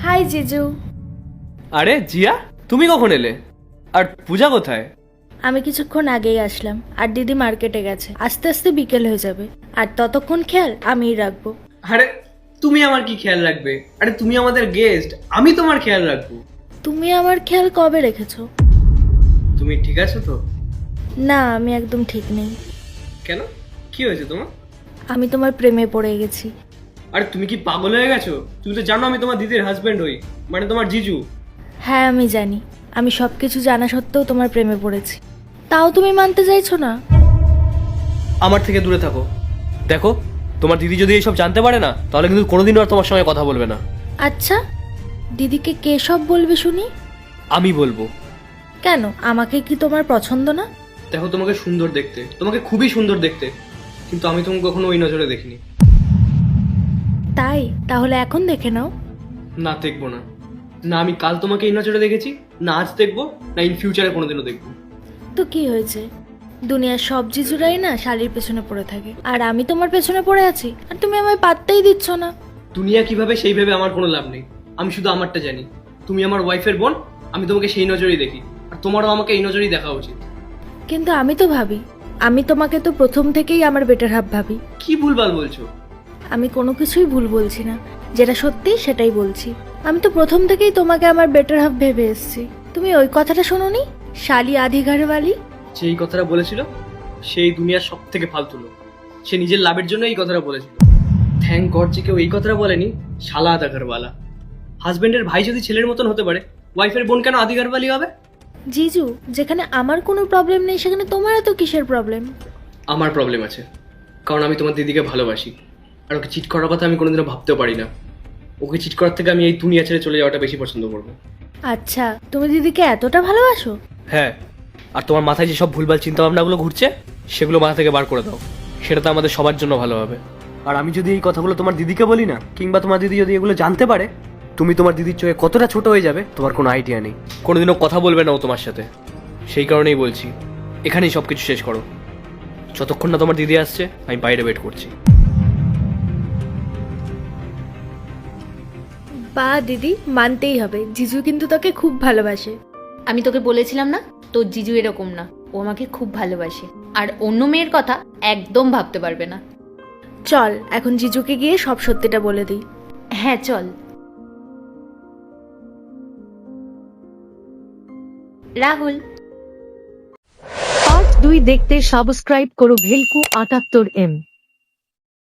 High জিজু। আরে জিয়া, তুমি কখন এলে? আর পূজা কোথায়? আমি কিছুক্ষণ আগেই আসলাম, আর দিদি মার্কেটে গেছে। আস্তে আস্তে বিকেল হয়ে যাবে, আর ততক্ষণ খেয়াল আমিই রাখবো। আরে তুমি আমার কি খেয়াল রাখবে? আরে তুমি আমাদের গেস্ট, আমি তোমার খেয়াল রাখবো। তুমি আমার খেয়াল কবে রেখেছো? তুমি ঠিক আছো তো? না, আমি একদম ঠিক নেই। কেন, কি হয়েছে তোমার? আমি তোমার প্রেমে পড়ে গেছি। আরে তুমি কি পাগল হয়ে গেছো? তুমি তো জানো আমি তোমার দিদির হাজবেন্ড হই, মানে তোমার জিজু। হ্যাঁ আমি জানি, আমি সবকিছু জানা সত্ত্বেও তোমার প্রেমে পড়েছি। তাও তুমি মানতে চাইছো না। আমার থেকে দূরে থাকো। দেখো, তোমার দিদি যদি এইসব জানতে পারে না, তাহলে কিন্তু কোনোদিনও আর তোমার সঙ্গে কথা বলবে না। আচ্ছা, দিদিকে কে সব বলবে শুনি? আমি বলবো। কেন, আমাকে কি তোমার পছন্দ না? দেখো, তোমাকে সুন্দর দেখতে, তোমাকে খুবই সুন্দর দেখতে, কিন্তু আমি তোমাকে কখনো ওই নজরে দেখিনি। তাই তাহলে এখন দেখে নাও। না, দেখবো না। না আমি কাল তোমাকে এই নজরে দেখেছি, না আজ দেখবো, না ইন ফিউচারে কোনোদিনও দেখবো। তো কি হয়েছে? দুনিয়ার সব জিজুরাই না শালির পেছনে পড়ে থাকে, আর আমি তোমার পেছনে পড়ে আছি, আর তুমি আমায় পাত্তাই দিচ্ছ না। দুনিয়া কিভাবে সেই ভেবে আমার কোনো লাভ নেই। আমি শুধু আমারটা জানি। তুমি আমার ওয়াইফের বোন, আমি তোমাকে সেই নজরেই দেখি, আর তোমারও আমাকে এই নজরেই দেখা উচিত। কিন্তু আমি তো ভাবি, আমি তোমাকে তো প্রথম থেকেই আমার বেটার হাফ ভাবি। কি ভুলভাল বলছো? আমি কোনো কিছুই ভুল বলছি না, যেটা সত্যি সেটাই বলছি। আমি তো প্রথম থেকেই তোমাকে আমার বেটার হাফ ভেবে এসেছি। তুমি ওই কথাটা শোনোনি, শালি আধি ঘরওয়ালি? যেই কথাটা বলেছিল সেই দুনিয়ার সব থেকে ফালতু লোক। সে নিজের লাভের জন্য এই কথাটা বলেছিল। থ্যাংক গড যে কেউ এই কথাটা বলেনি, শালা আধা ঘরওয়ালা। হাজবেন্ডের ভাই যদি ছেলের মতন হতে পারে, ওয়াইফের বোন কেন আধি ঘরওয়ালি হবে? জিজু, যেখানে আমার কোনো প্রবলেম নেই সেখানে তোমার এত কিসের প্রবলেম? আমার প্রবলেম আছে, কারণ আমি তোমার দিদিকে ভালোবাসি, আর ওকে চিট করার কথা আমি কোনোদিনও ভাবতেও পারি না। ওকে চিট করার থেকে আমি এই দুনিয়া ছেড়ে চলে যাওয়াটা বেশি পছন্দ করবো। আচ্ছা, তুমি দিদিকে এতটা ভালোবাসো? হ্যাঁ, আর তোমার মাথায় যেসব ভুলভাল চিন্তা ভাবনাগুলো ঘুরছে সেগুলো মাথা থেকে বার করে দাও। সেটা তো আমাদের সবার জন্য ভালো হবে। আর আমি যদি এই কথাগুলো তোমার দিদিকে বলি না, কিংবা তোমার দিদি যদি এগুলো জানতে পারে, তুমি তোমার দিদির চোখে কতটা ছোট হয়ে যাবে তোমার কোনো আইডিয়া নেই। কোনোদিনও কথা বলবে না ও তোমার সাথে। সেই কারণেই বলছি, এখানেই সব কিছু শেষ করো। যতক্ষণ না তোমার দিদি আসছে আমি বাইরে ওয়েট করছি। বা দিদি, মানতেই হবে, জিজু কিন্তু তোকে খুব ভালোবাসে। আমি তোকে বলেছিলাম না, তোর জিজু এরকম না, ও আমাকে খুব ভালোবাসে, আর অন্য মেয়ের কথা একদম ভাবতে পারবে না। চল এখন জিজুকে গিয়ে সব সত্যিটা বলে দিই। হ্যাঁ চল। রাহুল, পার্ট 2 দেখতে সাবস্ক্রাইব করো ভেলকু 78M।